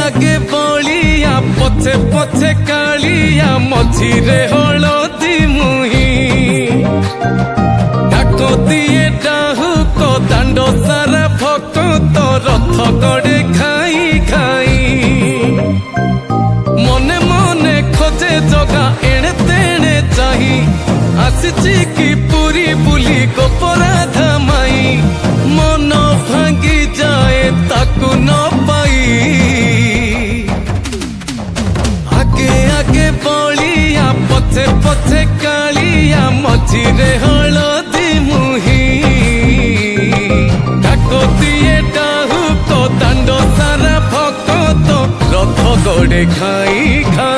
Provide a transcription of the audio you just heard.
आगे बलिया पछे पछे कालिया मझिरे हलदी मुही डाक दिए डाहुक दांड सारा भक्त रथ गड़े खाई खाई मने मने खोजे जगा एणे तेणे चाही आसिची की पूरी बुली गोपराधा माई मन भांगी जाए ताकू न पाई आगे आगे बलिया पछे पछे कालिया मझिरे हलदी मुही डाक दिए डाहुक दांड सारा भक्त रथ गड़े खाई खाई।